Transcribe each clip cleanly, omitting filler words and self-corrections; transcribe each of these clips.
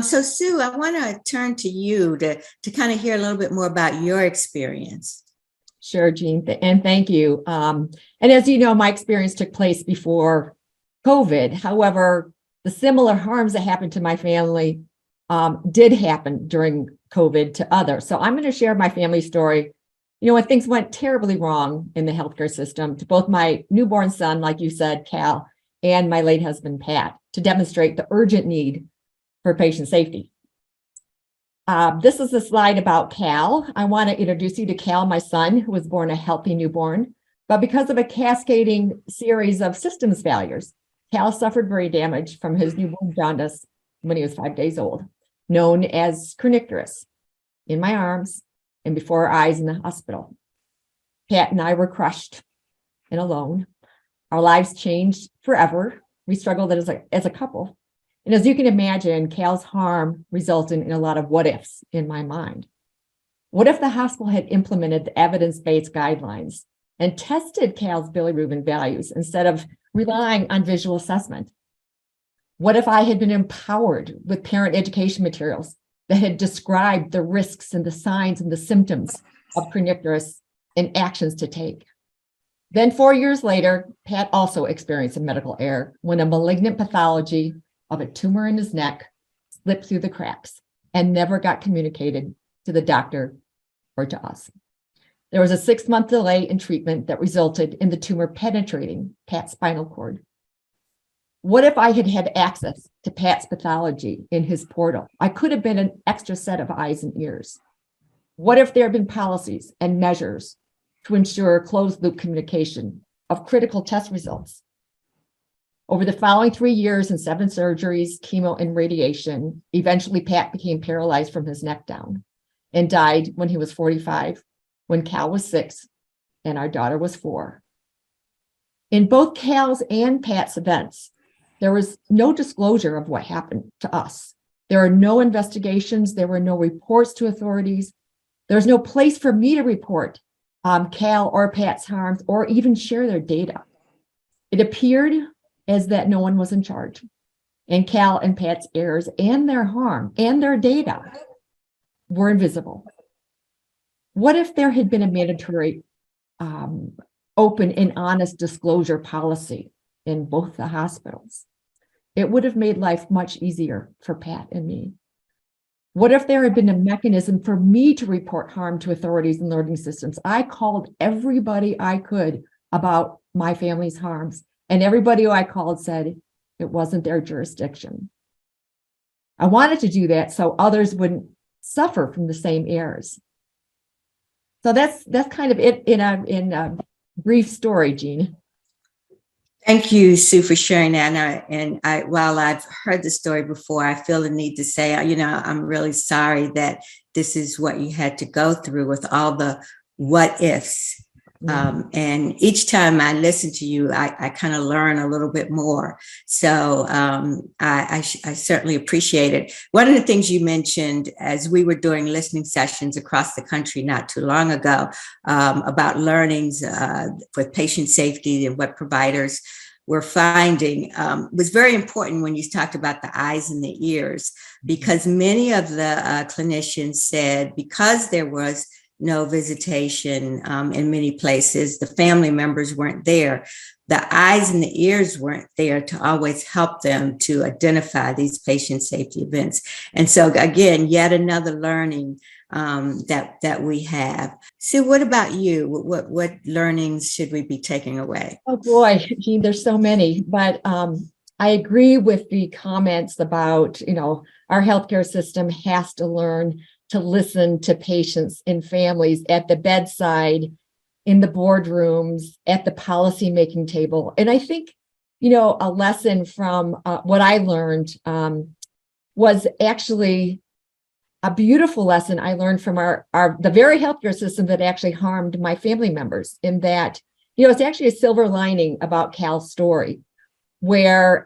So Sue, I want to turn to you to kind of hear a little bit more about your experience. Sure, Jean, and thank you. And as you know, my experience took place before COVID. However, the similar harms that happened to my family did happen during COVID to others. So I'm going to share my family story. When things went terribly wrong in the healthcare system to both my newborn son, like you said, Cal, and my late husband, Pat, to demonstrate the urgent need for patient safety. This is a slide about Cal. I want to introduce you to Cal, my son, who was born a healthy newborn. But because of a cascading series of systems failures, Cal suffered brain damage from his newborn jaundice when he was 5 days old, known as kernicterus, in my arms and before our eyes in the hospital. Pat and I were crushed and alone. Our lives changed forever. We struggled as a couple. And as you can imagine, Cal's harm resulted in a lot of what ifs in my mind. What if the hospital had implemented the evidence-based guidelines and tested Cal's bilirubin values instead of relying on visual assessment? What if I had been empowered with parent education materials that had described the risks and the signs and the symptoms of kernicterus and actions to take? Then 4 years later, Pat also experienced a medical error when a malignant pathology of a tumor in his neck slipped through the cracks and never got communicated to the doctor or to us. There was a 6-month delay in treatment that resulted in the tumor penetrating Pat's spinal cord. What if I had had access to Pat's pathology in his portal? I could have been an extra set of eyes and ears. What if there had been policies and measures to ensure closed loop communication of critical test results? Over the following 3 years and 7 surgeries, chemo and radiation, eventually Pat became paralyzed from his neck down and died when he was 45, when Cal was 6, and our daughter was 4. In both Cal's and Pat's events, there was no disclosure of what happened to us. There are no investigations. There were no reports to authorities. There's no place for me to report Cal or Pat's harms or even share their data. It appeared as that no one was in charge, and Cal and Pat's errors and their harm and their data were invisible. What if there had been a mandatory open and honest disclosure policy in both the hospitals? It would have made life much easier for Pat and me. What if there had been a mechanism for me to report harm to authorities and learning systems? I called everybody I could about my family's harms, and everybody who I called said it wasn't their jurisdiction. I wanted to do that so others wouldn't suffer from the same errors. So that's kind of it in a brief story, Jean. Thank you, Sue, for sharing that. And while I've heard the story before, I feel the need to say, I'm really sorry that this is what you had to go through with all the what ifs. And each time I listen to you, I kind of learn a little bit more. So I certainly appreciate it. One of the things you mentioned as we were doing listening sessions across the country not too long ago about learnings with patient safety and what providers were finding was very important when you talked about the eyes and the ears, because many of the clinicians said because there was no visitation in many places, the family members weren't there, the eyes and the ears weren't there to always help them to identify these patient safety events. And so again, yet another learning that we have. Sue, what about you? What learnings should we be taking away? Oh boy, Jean, there's so many, but I agree with the comments about, our healthcare system has to learn to listen to patients and families at the bedside, in the boardrooms, at the policymaking table. And I think, a lesson from what I learned was actually a beautiful lesson I learned from the very healthcare system that actually harmed my family members, in that, it's actually a silver lining about Cal's story, where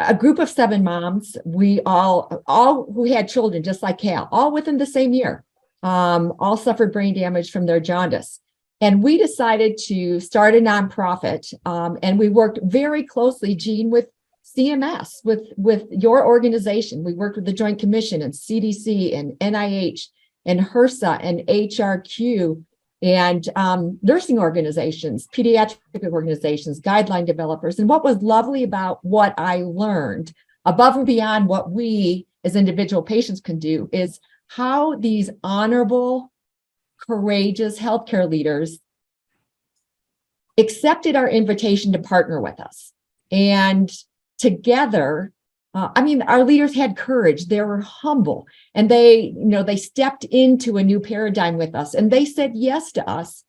a group of 7 moms, we all who had children just like Cal, all within the same year, all suffered brain damage from their jaundice. And we decided to start a nonprofit, and we worked very closely, Jean, with CMS, with your organization. We worked with the Joint Commission and CDC and NIH and HRSA and HRQ and nursing organizations, pediatric organizations, guideline developers. And what was lovely about what I learned, above and beyond what we as individual patients can do, is how these honorable, courageous healthcare leaders accepted our invitation to partner with us. And together, our leaders had courage. They were humble, and they stepped into a new paradigm with us, and they said yes to us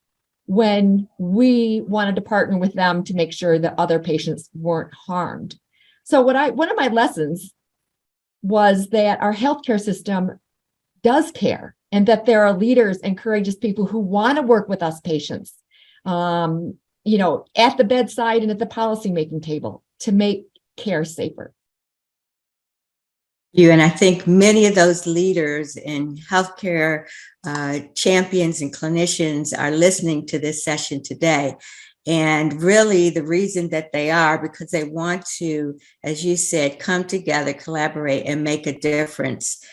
when we wanted to partner with them to make sure that other patients weren't harmed. So one of my lessons was that our healthcare system does care, and that there are leaders and courageous people who want to work with us patients, at the bedside and at the policymaking table to make care safer. And I think many of those leaders in healthcare champions and clinicians are listening to this session today. And really the reason that they are, because they want to, as you said, come together, collaborate, and make a difference.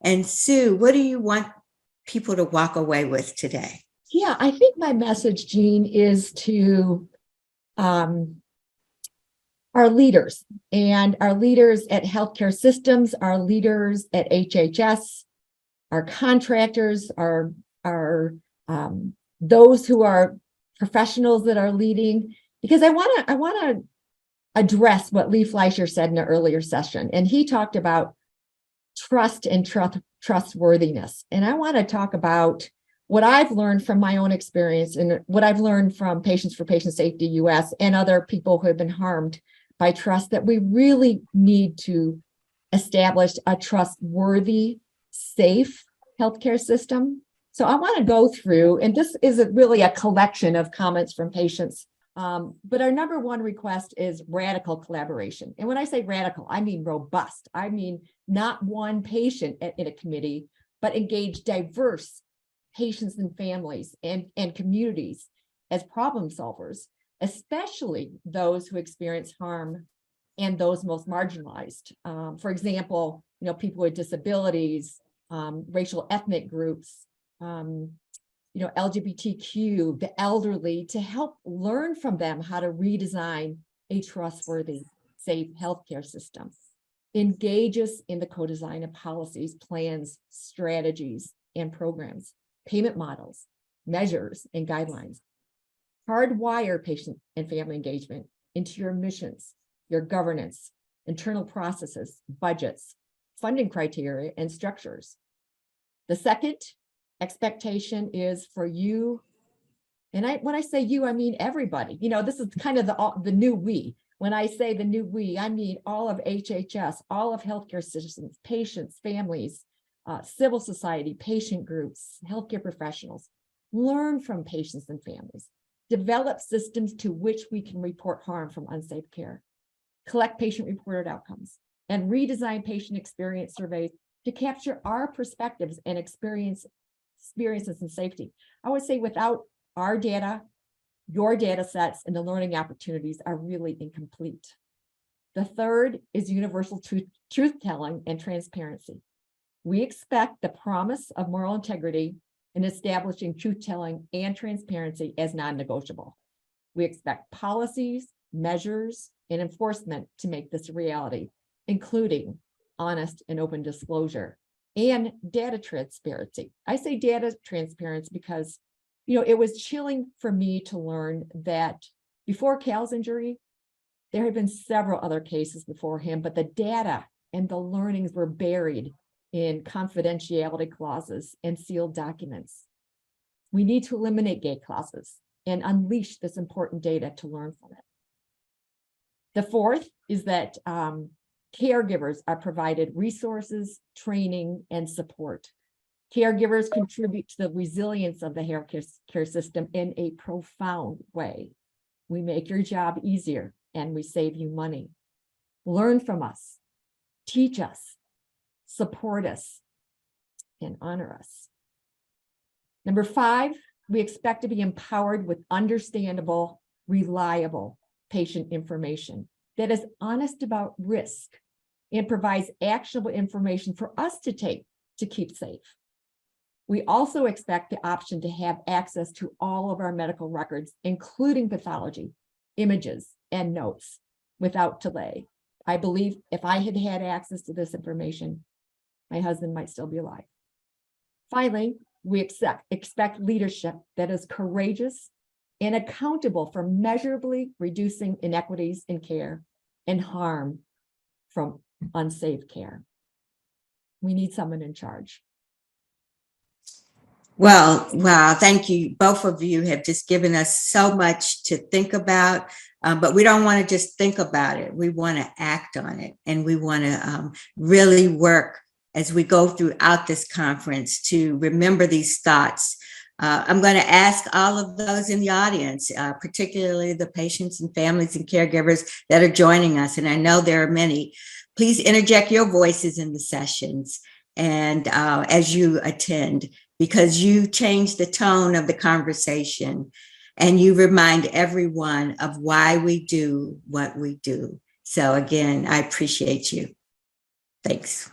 And Sue, what do you want people to walk away with today? Yeah, I think my message, Jean, is to our leaders, and our leaders at healthcare systems, our leaders at HHS, our contractors, our those who are professionals that are leading, because I want to address what Lee Fleischer said in an earlier session, and he talked about trust and trustworthiness, and I want to talk about what I've learned from my own experience and what I've learned from Patients for Patient Safety US and other people who have been harmed by trust, that we really need to establish a trustworthy, safe healthcare system. So I want to go through, and this is really a collection of comments from patients, but our number one request is radical collaboration. And when I say radical, I mean robust. I mean not one patient in a committee, but engage diverse patients and families and communities as problem solvers, especially those who experience harm and those most marginalized. For example, people with disabilities, racial ethnic groups, LGBTQ, the elderly, to help learn from them how to redesign a trustworthy, safe healthcare system. Engage us in the co-design of policies, plans, strategies, and programs, payment models, measures, and guidelines. Hardwire patient and family engagement into your missions, your governance, internal processes, budgets, funding criteria, and structures. The second expectation is for you, and when I say you, I mean everybody. This is kind of the new we. When I say the new we, I mean all of HHS, all of healthcare systems, patients, families, civil society, patient groups, healthcare professionals. Learn from patients and families. Develop systems to which we can report harm from unsafe care. Collect patient-reported outcomes, and redesign patient experience surveys to capture our perspectives and experiences in safety. I would say without our data, your data sets and the learning opportunities are really incomplete. The third is universal truth-telling and transparency. We expect the promise of moral integrity in establishing truth-telling and transparency as non-negotiable. We expect policies, measures, and enforcement to make this a reality, including honest and open disclosure and data transparency. I say data transparency because, it was chilling for me to learn that before Cal's injury, there had been several other cases before him, but the data and the learnings were buried in confidentiality clauses and sealed documents. We need to eliminate gate clauses and unleash this important data to learn from it. The fourth is that caregivers are provided resources, training, and support. Caregivers contribute to the resilience of the healthcare system in a profound way. We make your job easier and we save you money. Learn from us, teach us, support us, and honor us. Number 5, we expect to be empowered with understandable, reliable patient information. that is honest about risk and provides actionable information for us to take to keep safe. We also expect the option to have access to all of our medical records, including pathology, images, and notes without delay. I believe if I had had access to this information, my husband might still be alive. Finally, we expect leadership that is courageous and accountable for measurably reducing inequities in care and harm from unsafe care. We need someone in charge. Well, wow, thank you. Both of you have just given us so much to think about, but we don't want to just think about it. We want to act on it, and we want to really work as we go throughout this conference to remember these thoughts. I'm going to ask all of those in the audience, particularly the patients and families and caregivers that are joining us, and I know there are many, please interject your voices in the sessions and as you attend, because you change the tone of the conversation and you remind everyone of why we do what we do. So again, I appreciate you. Thanks.